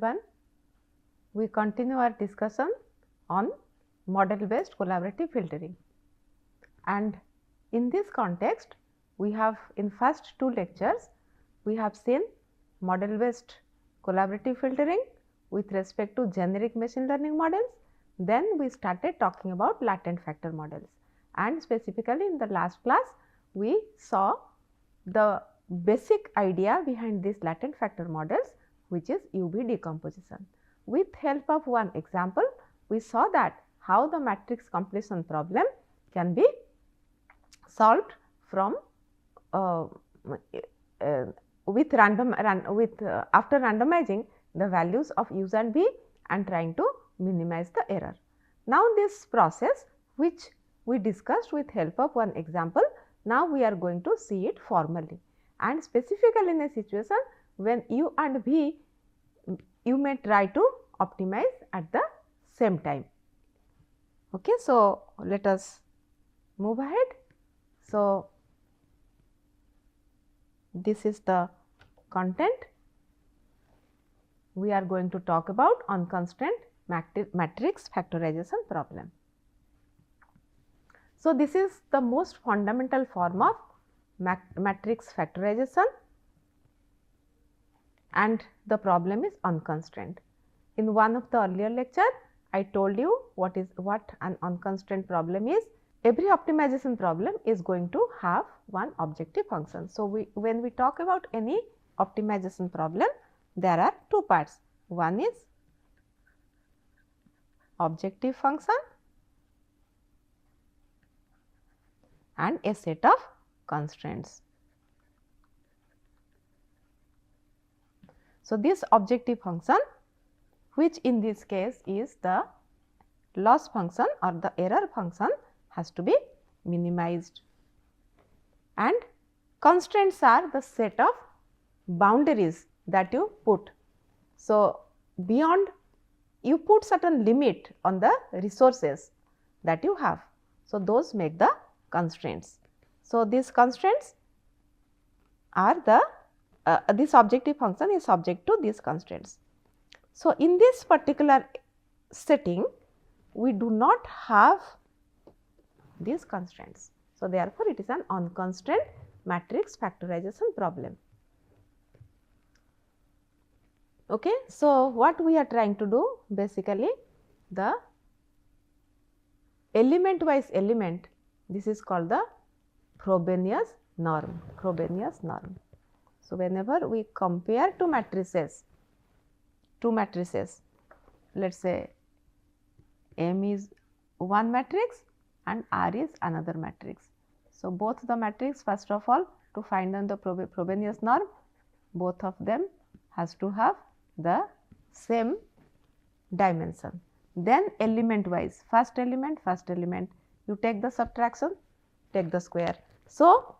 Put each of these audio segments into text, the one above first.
everyone. We continue our discussion on model based collaborative filtering, and in this context we have in first two lectures we have seen model based collaborative filtering with respect to generic machine learning models. Then we started talking about latent factor models, and specifically in the last class we saw the basic idea behind these latent factor models, which is UV decomposition. With help of one example, we saw that how the matrix completion problem can be solved from after randomizing the values of U and V and trying to minimize the error. Now, this process which we discussed with help of one example, now we are going to see it formally, and specifically in a situation when U and V you may try to optimize at the same time. Okay, so, let us move ahead. So, this is the content. We are going to talk about unconstrained matrix factorization problem. So, this is the most fundamental form of matrix factorization, and the problem is unconstrained. In one of the earlier lecture, I told you what an unconstrained problem is. Every optimization problem is going to have one objective function. So, when we talk about any optimization problem, there are two parts. One is objective function and a set of constraints. So, this objective function, which in this case is the loss function or the error function, has to be minimized, and constraints are the set of boundaries that you put. So, beyond you put certain limit on the resources that you have. So, those make the constraints. So, these constraints are the this objective function is subject to these constraints. So, in this particular setting we do not have these constraints. So, therefore, it is an unconstrained matrix factorization problem. Okay. So, what we are trying to do basically, the element wise element, this is called the Frobenius norm. So, whenever we compare two matrices, let us say M is one matrix and R is another matrix. So, both the matrix, first of all, to find out the Frobenius norm, both of them has to have the same dimension. Then element wise, first element, you take the subtraction, take the square. So,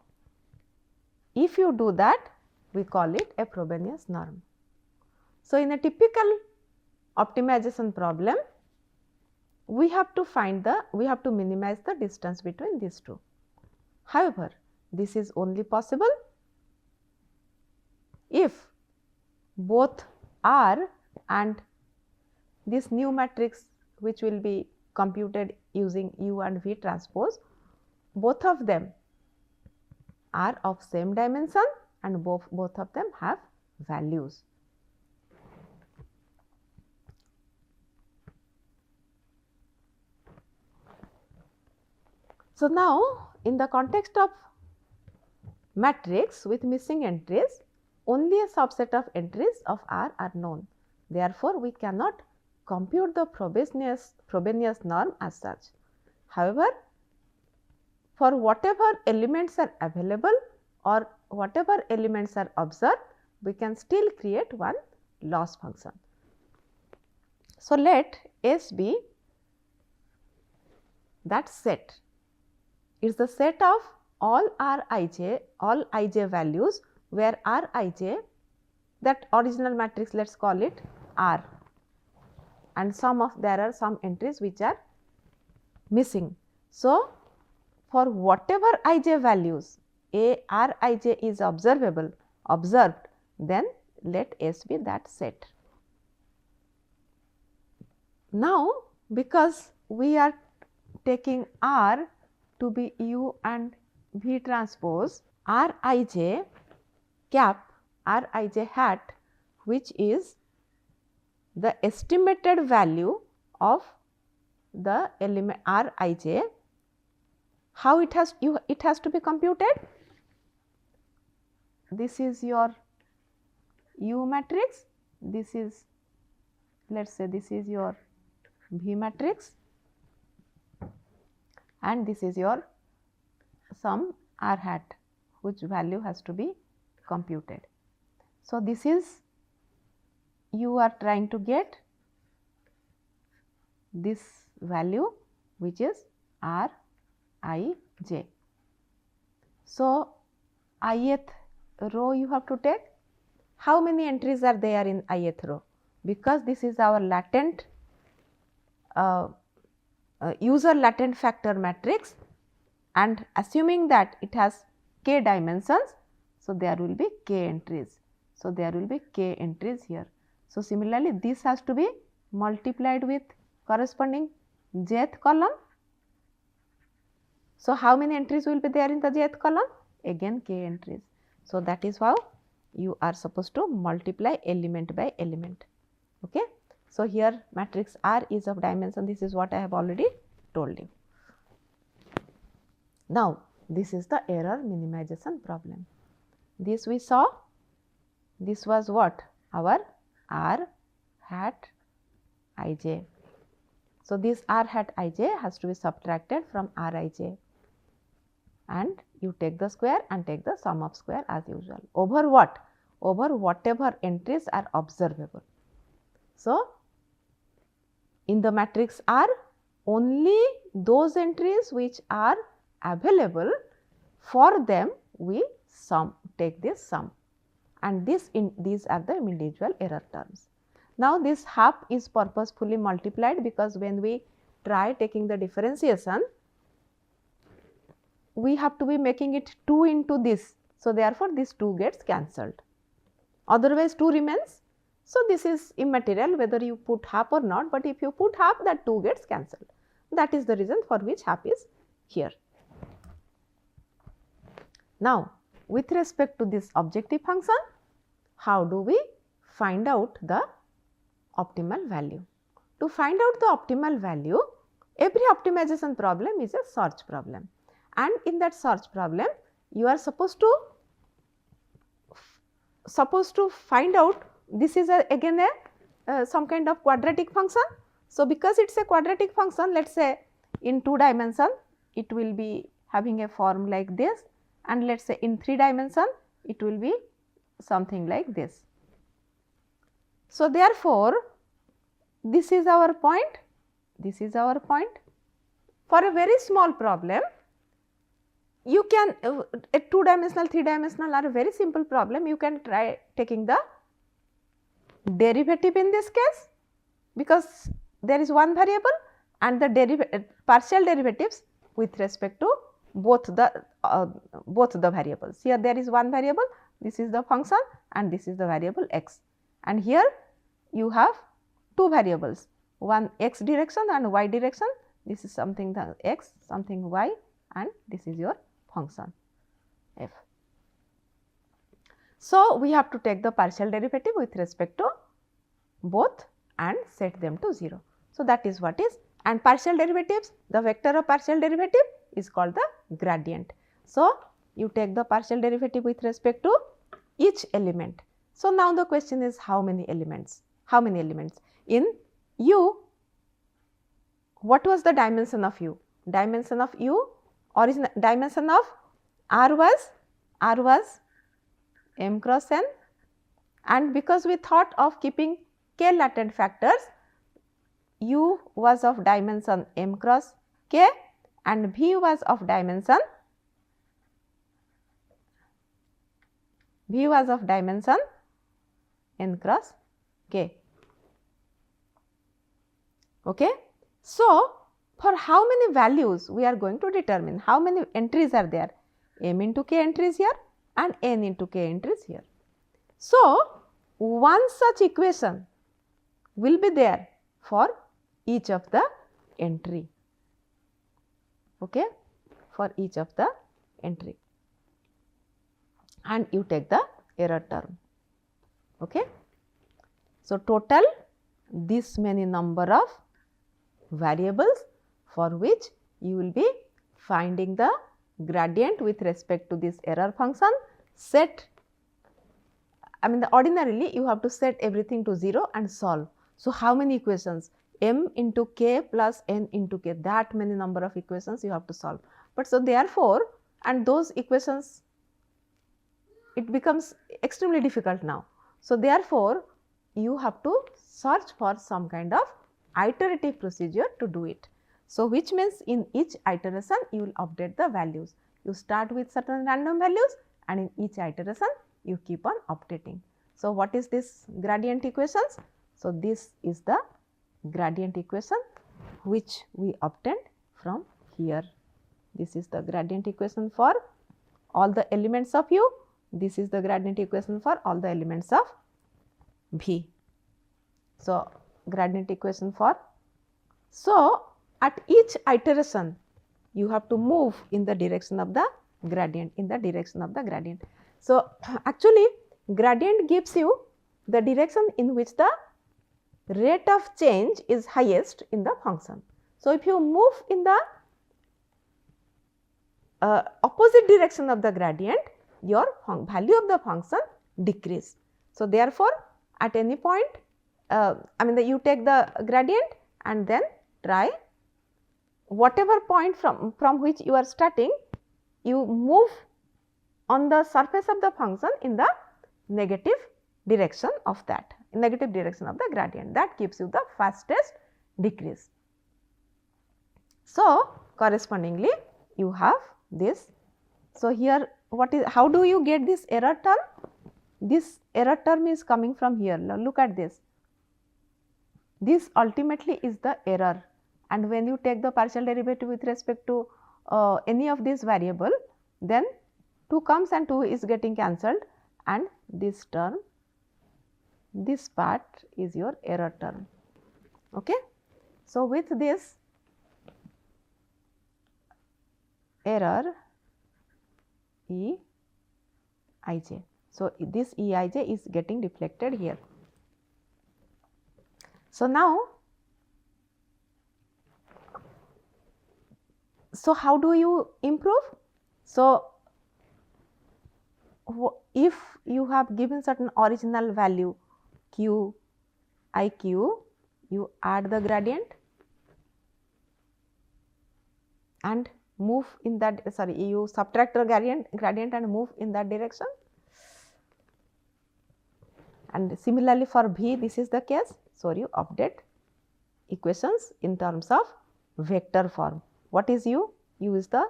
if you do that, we call it a Frobenius norm. So, in a typical optimization problem, we have to minimize the distance between these two. However, this is only possible if both R and this new matrix, which will be computed using U and V transpose, both of them are of same dimension and both of them have values. So, now in the context of matrix with missing entries, only a subset of entries of R are known. Therefore, we cannot compute the Frobenius norm as such. However, for whatever elements are available or whatever elements are observed, we can still create one loss function. So, let S be that set. It is the set of all ij values, where Rij, that original matrix, let us call it R, and there are some entries which are missing. So, for whatever ij values Rij is observed, then let S be that set. Now, because we are taking R to be U and V transpose, Rij cap, Rij hat, which is the estimated value of the element Rij, how it has to be computed? This is your U matrix, this is, let us say this is your V matrix, and this is your some R hat, which value has to be computed. So, this is you are trying to get this value, which is Rij. So, ith row you have to take. How many entries are there in ith row? Because this is our latent user latent factor matrix, and assuming that it has k dimensions, so there will be k entries. So, there will be k entries here. So, similarly, this has to be multiplied with corresponding jth column. So, how many entries will be there in the jth column? Again k entries. So, that is how you are supposed to multiply element by element. Okay. So, here matrix R is of dimension, this is what I have already told you. Now, this is the error minimization problem. This we saw, this was what? Our R hat Ij. So, this R hat Ij has to be subtracted from Rij, and you take the square and take the sum of square as usual. Over what? Over whatever entries are observable. So, in the matrix R, only those entries which are available, for them we take this sum, and these are the individual error terms. Now, this half is purposefully multiplied, because when we try taking the differentiation, we have to be making it 2 into this. So, therefore, this 2 gets cancelled, otherwise 2 remains. So, this is immaterial whether you put half or not, but if you put half, that 2 gets cancelled. That is the reason for which half is here. Now, with respect to this objective function, how do we find out the optimal value? To find out the optimal value, every optimization problem is a search problem, and in that search problem, you are supposed to find out, this is again some kind of quadratic function. So, because it is a quadratic function, let us say in 2 dimension it will be having a form like this, and let us say in 3 dimension it will be something like this. So, therefore, this is our point, this is our point. For a very small problem, you can a 2 dimensional, 3 dimensional are a very simple problem, you can try taking the derivative in this case, because there is one variable and the partial derivatives with respect to both the variables. Here there is one variable, this is the function and this is the variable x, and here you have 2 variables, one x direction and y direction, this is something the x, something y, and this is your function f. So, we have to take the partial derivative with respect to both and set them to 0. So, that is what is, and partial derivatives, the vector of partial derivative is called the gradient. So, you take the partial derivative with respect to each element. So, now the question is how many elements? How many elements? In U, what was the dimension of U? Dimension of U, original dimension of R was m cross n, and because we thought of keeping k latent factors, U was of dimension m cross k and V was of dimension n cross k. Okay. So, for how many values we are going to determine, how many entries are there? M into k entries here and n into k entries here. So, one such equation will be there for each of the entry, okay, for each of the entry, and you take the error term, okay. So, total this many number of variables for which you will be finding the gradient with respect to this error function. Set, I mean ordinarily you have to set everything to 0 and solve. So, how many equations? M into k plus n into k, that many number of equations you have to solve. But so therefore, and those equations, it becomes extremely difficult now. So, therefore, you have to search for some kind of iterative procedure to do it. So, which means in each iteration you will update the values. You start with certain random values and in each iteration you keep on updating. So, what is this gradient equations? So, this is the gradient equation which we obtained from here. This is the gradient equation for all the elements of U. This is the gradient equation for all the elements of V. So, gradient equation for. So, at each iteration you have to move in the direction of the gradient, in the direction of the gradient. So, actually gradient gives you the direction in which the rate of change is highest in the function. So, if you move in the opposite direction of the gradient, your value of the function decrease. So, therefore, at any point you take the gradient and then try whatever point from which you are starting, you move on the surface of the function in the negative direction of that, negative direction of the gradient, that gives you the fastest decrease. So, correspondingly you have this. So, here what is, how do you get this error term? This error term is coming from here. Now, look at this. This ultimately is the error, and when you take the partial derivative with respect to any of these variable, then 2 comes and 2 is getting cancelled, and this term, this part is your error term, okay. So, with this error Eij, so this Eij is getting reflected here. So, now, so how do you improve? So, if you have given certain original value q, iq, you add the gradient and move in that, you subtract the gradient and move in that direction. And similarly for V, this is the case. So, you update equations in terms of vector form. What is U? U is the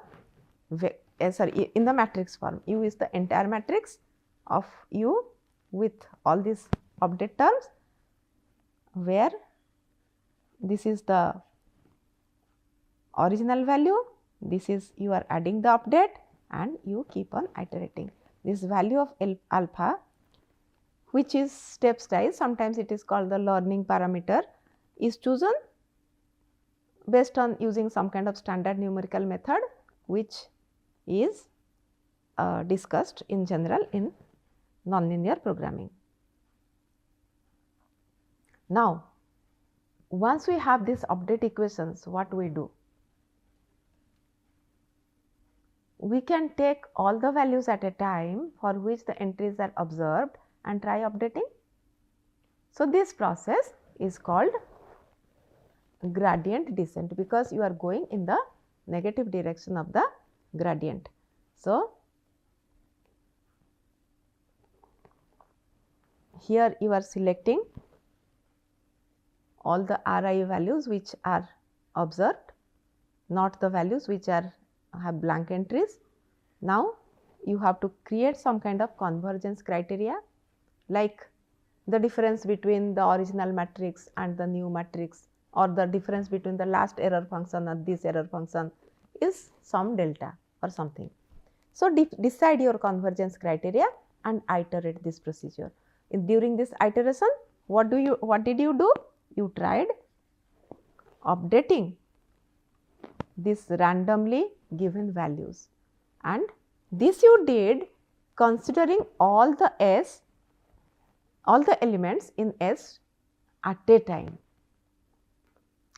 in the matrix form. U is the entire matrix of U with all these update terms, where this is the original value, this is you are adding the update and you keep on iterating. This value of alpha, which is stepwise, sometimes it is called the learning parameter, is chosen based on using some kind of standard numerical method, which is discussed in general in nonlinear programming. Now, once we have these update equations, what we do? We can take all the values at a time for which the entries are observed and try updating. So, this process is called gradient descent, because you are going in the negative direction of the gradient. So, here you are selecting all the Ri values which are observed, not the values which are have blank entries. Now, you have to create some kind of convergence criteria, like the difference between the original matrix and the new matrix, or the difference between the last error function and this error function is some delta or something. So, decide your convergence criteria and iterate this procedure. During this iteration, what did you do? You tried updating this randomly given values, and this you did considering all the elements in S at a time.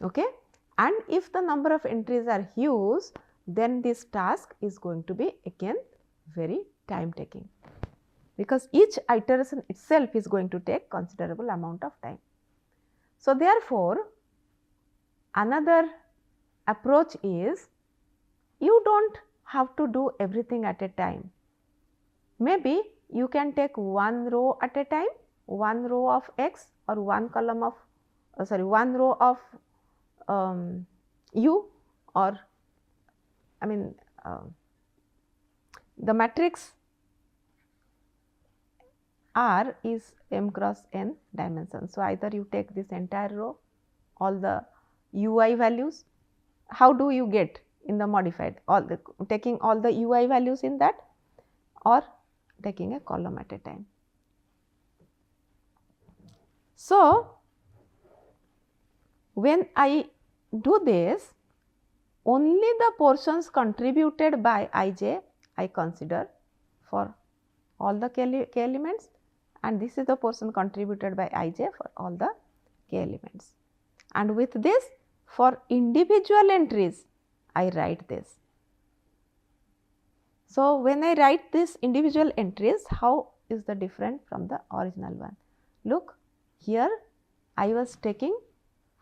Okay? And if the number of entries are huge, then this task is going to be again very time taking, because each iteration itself is going to take considerable amount of time. So, therefore, another approach is you do not have to do everything at a time. Maybe you can take one row at a time, one row of X or one column of one row of U, or the matrix R is m cross n dimensions. So, either you take this entire row, all the ui values. How do you get in the modified? Taking all the ui values in that, or taking a column at a time. So, when I do this, only the portions contributed by ij I consider for all the k elements, and this is the portion contributed by ij for all the k elements. And with this, for individual entries, I write this. So, when I write this individual entries, how is the different from the original one? Look, here I was taking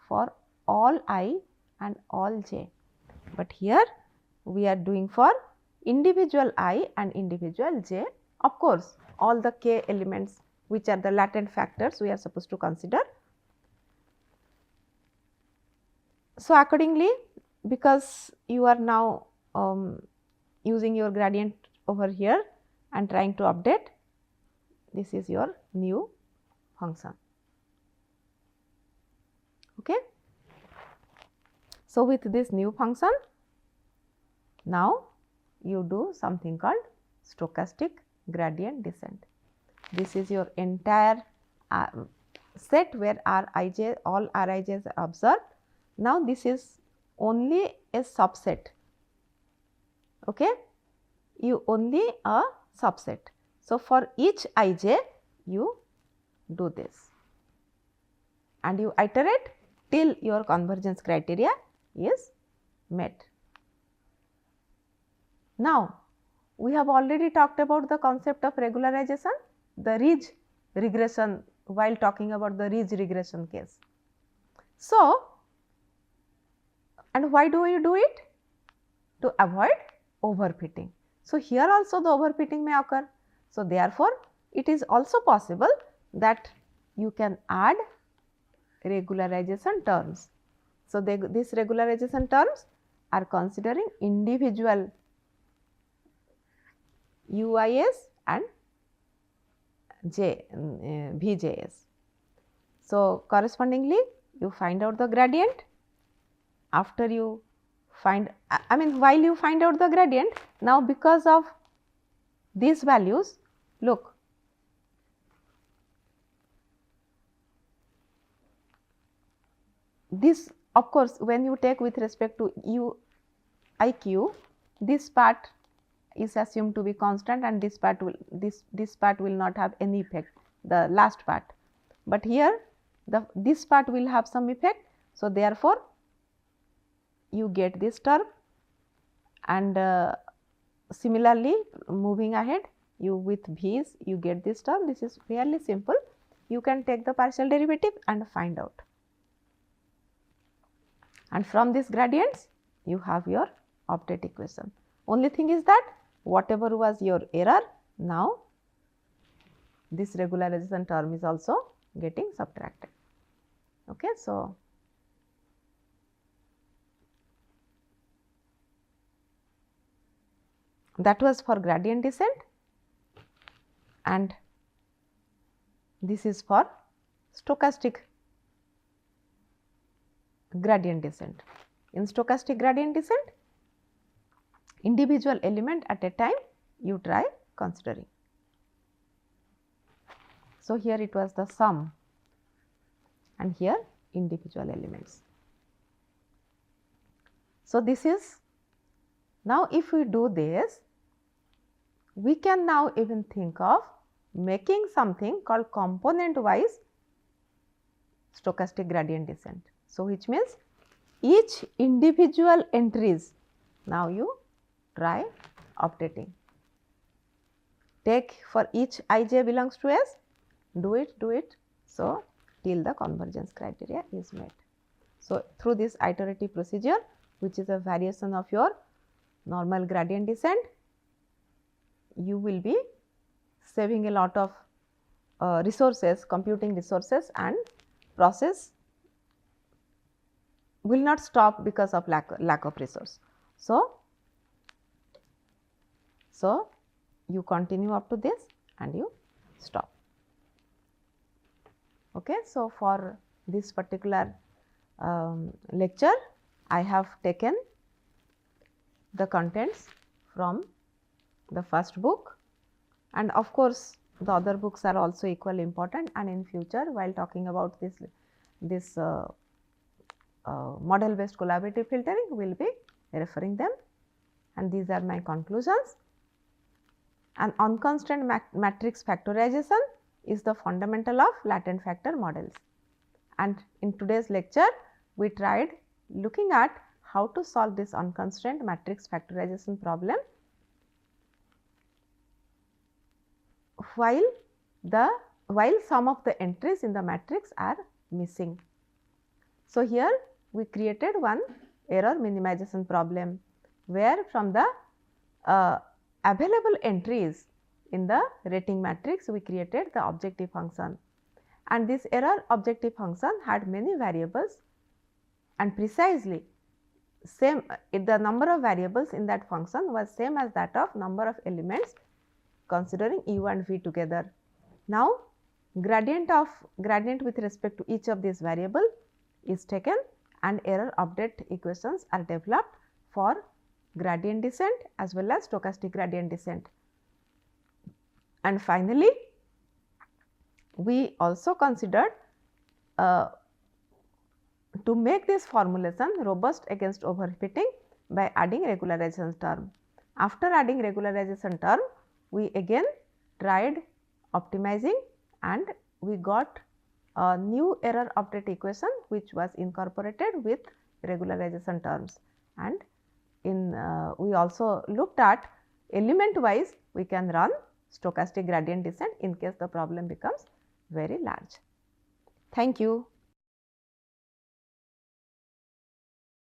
for all I and all j, but here we are doing for individual I and individual j. Of course, all the k elements which are the latent factors we are supposed to consider. So, accordingly, because you are now using your gradient over here and trying to update, this is your new function. Okay. So, with this new function, now you do something called stochastic gradient descent. This is your entire set where Rij, all Rij's are observed. Now, this is only a subset. Okay? You only a subset. So, for each ij you do this and you iterate till your convergence criteria is met. Now, we have already talked about the concept of regularization, the ridge regression, while talking about the ridge regression case. So, and why do you do it? To avoid overfitting. So, here also the overfitting may occur. So, therefore, it is also possible that you can add regularization terms. So, these regularization terms are considering individual UIS and VJS. So, correspondingly you find out the gradient. After you find, while you find out the gradient, now because of these values, look, this of course, when you take with respect to UIQ, this part is assumed to be constant and this part will not have any effect, the last part, but here this part will have some effect. So, therefore, you get this term, and similarly moving ahead, you with V's you get this term. This is fairly simple. You can take the partial derivative and find out, and from these gradients you have your update equation. Only thing is that whatever was your error, now this regularization term is also getting subtracted. Okay, so that was for gradient descent, and this is for stochastic gradient descent. In stochastic gradient descent, individual element at a time you try considering. So, here it was the sum and here individual elements. So, this is now if we do this, we can now even think of making something called component wise stochastic gradient descent. So, which means each individual entries, now you try updating. Take for each ij belongs to S, do it. So, till the convergence criteria is met. So, through this iterative procedure, which is a variation of your normal gradient descent, you will be saving a lot of resources, computing resources, and process will not stop because of lack of resource. So, you continue up to this and you stop. Okay. So, for this particular lecture, I have taken the contents from the first book, and of course, the other books are also equally important, and in future while talking about this model based collaborative filtering, we will be referring them, and these are my conclusions. An unconstrained matrix factorization is the fundamental of latent factor models, and in today's lecture we tried looking at how to solve this unconstrained matrix factorization problem while some of the entries in the matrix are missing. So, here we created one error minimization problem, where from the available entries in the rating matrix we created the objective function, and this error objective function had many variables, and precisely same the number of variables in that function was same as that of number of elements considering u and v together. Now, gradient with respect to each of these variable is taken, and error update equations are developed for gradient descent as well as stochastic gradient descent. And finally, we also considered to make this formulation robust against overfitting by adding regularization term. After adding regularization term, we again tried optimizing, and we got a new error update equation which was incorporated with regularization terms, and in we also looked at element wise we can run stochastic gradient descent in case the problem becomes very large. Thank you.